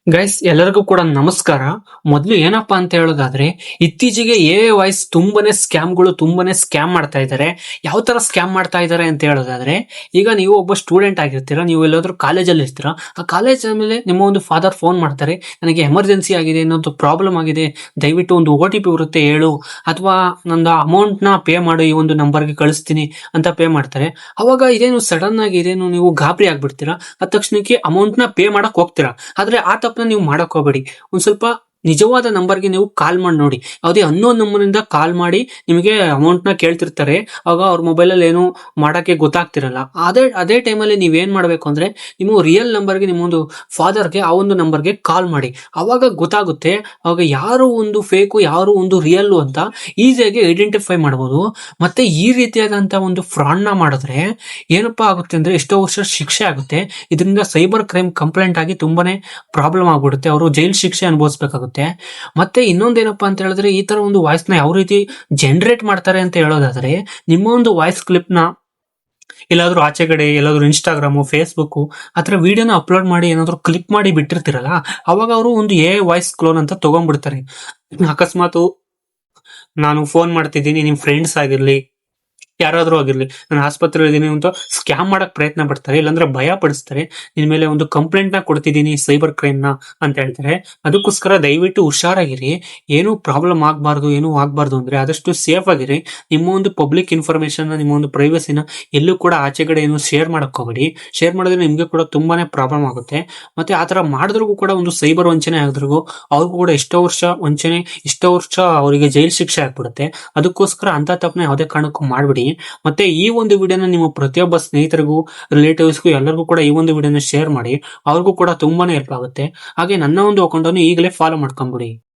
Guys ಎಲ್ಲರಿಗೂ ಕೂಡ ನಮಸ್ಕಾರ. ಮೊದಲು ಏನಪ್ಪಾ ಅಂತ ಹೇಳೋದಾದ್ರೆ, ಇತ್ತೀಚೆಗೆ ಎ ವಾಯ್ಸ್ ತುಂಬಾನೇ ಸ್ಕ್ಯಾಮ್ ಮಾಡ್ತಾ ಇದ್ದಾರೆ. ಯಾವ ತರ ಸ್ಕ್ಯಾಮ್ ಮಾಡ್ತಾ ಇದ್ದಾರೆ ಅಂತ ಹೇಳೋದಾದ್ರೆ, ಈಗ ನೀವು ಒಬ್ಬ ಸ್ಟೂಡೆಂಟ್ ಆಗಿರ್ತೀರಾ, ನೀವು ಎಲ್ಲಾದ್ರೂ ಕಾಲೇಜಲ್ಲಿ ಇರ್ತೀರಾ. ಆ ಕಾಲೇಜ್ ಮೇಲೆ ನಿಮ್ಮ ಒಂದು ಫಾದರ್ ಫೋನ್ ಮಾಡ್ತಾರೆ, ನನಗೆ ಎಮರ್ಜೆನ್ಸಿ ಆಗಿದೆ, ಇನ್ನೊಂದು ಪ್ರಾಬ್ಲಮ್ ಆಗಿದೆ, ದಯವಿಟ್ಟು ಒಂದು OTP ಬರುತ್ತೆ ಹೇಳು, ಅಥವಾ ನಂದು ಅಮೌಂಟ್ ನ ಪೇ ಮಾಡು, ಈ ಒಂದು ನಂಬರ್ಗೆ ಕಳಿಸ್ತೀನಿ ಅಂತ ಪೇ ಮಾಡ್ತಾರೆ. ಅವಾಗ ಇದೇನು ಸಡನ್ ಆಗಿ ಇದೇನು ನೀವು ಗಾಬರಿ ಆಗ್ಬಿಡ್ತೀರಾ. ಅದ ತಕ್ಷಣಕ್ಕೆ ಅಮೌಂಟ್ ನ ಪೇ ಮಾಡಕ್ ಹೋಗ್ತೀರಾ. ಆದ್ರೆ ಆ ತಪ್ಪನ್ನ ನೀವು ಮಾಡಕ್ ಹೋಗ್ಬೇಡಿ. ಒಂದ್ ಸ್ವಲ್ಪ ನಿಜವಾದ ನಂಬರ್ಗೆ ನೀವು ಕಾಲ್ ಮಾಡಿ ನೋಡಿ. ಯಾವುದೇ ಅನ್ನೋನ್ ನಂಬರಿಂದ ಕಾಲ್ ಮಾಡಿ ನಿಮಗೆ ಅಮೌಂಟ್ ನ ಕೇಳ್ತಿರ್ತಾರೆ. ಆಗ ಅವ್ರ ಮೊಬೈಲ್ ಅಲ್ಲಿ ಏನು ಮಾಡಕ್ಕೆ ಗೊತ್ತಾಗ್ತಿರಲ್ಲ. ಅದೇ ಟೈಮಲ್ಲಿ ನೀವೇನ್ ಮಾಡ್ಬೇಕು ಅಂದ್ರೆ, ನಿಮ್ಮ ರಿಯಲ್ ನಂಬರ್ಗೆ, ನಿಮ್ಮ ಒಂದು ಫಾದರ್ಗೆ ಆ ಒಂದು ನಂಬರ್ಗೆ ಕಾಲ್ ಮಾಡಿ. ಅವಾಗ ಗೊತ್ತಾಗುತ್ತೆ, ಅವಾಗ ಯಾರು ಒಂದು ಫೇಕು, ಯಾರು ಒಂದು ರಿಯಲ್ ಅಂತ ಈಸಿಯಾಗಿ ಐಡೆಂಟಿಫೈ ಮಾಡಬಹುದು. ಮತ್ತೆ ಈ ರೀತಿಯಾದಂತ ಒಂದು ಫ್ರಾಡ್ ನ ಮಾಡಿದ್ರೆ ಏನಪ್ಪಾ ಆಗುತ್ತೆ ಅಂದ್ರೆ, ಎಷ್ಟೋ ವರ್ಷ ಶಿಕ್ಷೆ ಆಗುತ್ತೆ. ಇದರಿಂದ ಸೈಬರ್ ಕ್ರೈಮ್ ಕಂಪ್ಲೇಂಟ್ ಆಗಿ ತುಂಬಾನೇ ಪ್ರಾಬ್ಲಮ್ ಆಗ್ಬಿಡುತ್ತೆ. ಅವರು ಜೈಲ್ ಶಿಕ್ಷೆ ಅನುಭವಿಸಬೇಕಾಗುತ್ತೆ. ಮತ್ತೆ ಇನ್ನೊಂದೇನಪ್ಪಾ ಅಂತ ಹೇಳಿದ್ರೆ, ಈ ತರ ಒಂದು ವಾಯ್ಸ್ ನ ಯಾವ ರೀತಿ ಜನರೇಟ್ ಮಾಡ್ತಾರೆ ಅಂತ ಹೇಳೋದಾದ್ರೆ, ನಿಮ್ಮ ಒಂದು ವಾಯ್ಸ್ ಕ್ಲಿಪ್ ನ ಎಲ್ಲಾದ್ರೂ ಆಚೆಗಡೆ ಎಲ್ಲಾದ್ರೂ ಇನ್ಸ್ಟಾಗ್ರಾಮು, ಫೇಸ್ಬುಕ್ ಆತರ ವಿಡಿಯೋನ ಅಪ್ಲೋಡ್ ಮಾಡಿ ಏನಾದ್ರು ಕ್ಲಿಪ್ ಮಾಡಿ ಬಿಟ್ಟಿರ್ತಿರಲ್ಲ, ಅವಾಗ ಅವರು ಒಂದು ವಾಯ್ಸ್ ಕ್ಲೋನ್ ಅಂತ ತಗೊಂಡ್ಬಿಡ್ತಾರೆ. ಅಕಸ್ಮಾತ್ ನಾನು ಫೋನ್ ಮಾಡ್ತಿದ್ದೀನಿ, ನಿಮ್ ಫ್ರೆಂಡ್ಸ್ ಆಗಿರ್ಲಿ, ಯಾರಾದ್ರೂ ಆಗಿರ್ಲಿ, ನಾನು ಆಸ್ಪತ್ರೆ ಇದೀನಿ ಅಂತ ಸ್ಕ್ಯಾಮ್ ಮಾಡಕ್ ಪ್ರಯತ್ನ ಪಡ್ತಾರೆ, ಇಲ್ಲಾಂದ್ರೆ ಭಯ ಪಡಿಸ್ತಾರೆ. ನಿನ್ ಮೇಲೆ ಒಂದು ಕಂಪ್ಲೇಂಟ್ ನ ಕೊಡ್ತಿದ್ದೀನಿ, ಸೈಬರ್ ಕ್ರೈಮ್ ನ ಅಂತ ಹೇಳ್ತಾರೆ. ಅದಕ್ಕೋಸ್ಕರ ದಯವಿಟ್ಟು ಹುಷಾರಾಗಿರಿ. ಏನು ಪ್ರಾಬ್ಲಮ್ ಆಗ್ಬಾರ್ದು, ಏನು ಆಗ್ಬಾರ್ದು ಅಂದ್ರೆ ಆದಷ್ಟು ಸೇಫ್ ಆಗಿರಿ. ನಿಮ್ಮ ಒಂದು ಪಬ್ಲಿಕ್ ಇನ್ಫಾರ್ಮೇಶನ್, ನಿಮ್ಮ ಒಂದು ಪ್ರೈವಸಿನ ಎಲ್ಲೂ ಕೂಡ ಆಚೆಗಡೆ ಏನು ಶೇರ್ ಮಾಡಕ್ ಹೋಗಬೇಡಿ. ಶೇರ್ ಮಾಡಿದ್ರೆ ನಿಮ್ಗೆ ಕೂಡ ತುಂಬಾನೇ ಪ್ರಾಬ್ಲಮ್ ಆಗುತ್ತೆ. ಮತ್ತೆ ಆತರ ಮಾಡಿದ್ರಿಗೂ ಕೂಡ ಒಂದು ಸೈಬರ್ ವಂಚನೆ ಆದ್ರಿಗೂ ಅವ್ರಿಗೂ ಕೂಡ ಎಷ್ಟೋ ವರ್ಷ ವಂಚನೆ, ಎಷ್ಟೋ ವರ್ಷ ಅವರಿಗೆ ಜೈಲ್ ಶಿಕ್ಷೆ ಆಗ್ಬಿಡುತ್ತೆ. ಅದಕ್ಕೋಸ್ಕರ ಅಂತ ತಪ್ಪನೆ ಯಾವುದೇ ಕಾರಣಕ್ಕೂ ಮಾಡ್ಬಿಡಿ. ಮತ್ತೆ ಈ ಒಂದು ವಿಡಿಯೋನ ನಿಮ್ಮ ಪ್ರತಿಯೊಬ್ಬ ಸ್ನೇಹಿತರಿಗೂ, ರಿಲೇಟಿವ್ಸ್ಗೂ ಎಲ್ಲರಿಗೂ ಕೂಡ ಈ ಒಂದು ವಿಡಿಯೋನ ಶೇರ್ ಮಾಡಿ. ಅವ್ರಿಗೂ ಕೂಡ ತುಂಬಾನೇ ಹೆಲ್ಪ್ ಆಗುತ್ತೆ. ಹಾಗೆ ನನ್ನ ಒಂದು ಅಕೌಂಟ್ ಅನ್ನು ಈಗಲೇ ಫಾಲೋ ಮಾಡ್ಕೊಂಡ್ಬಿಡಿ.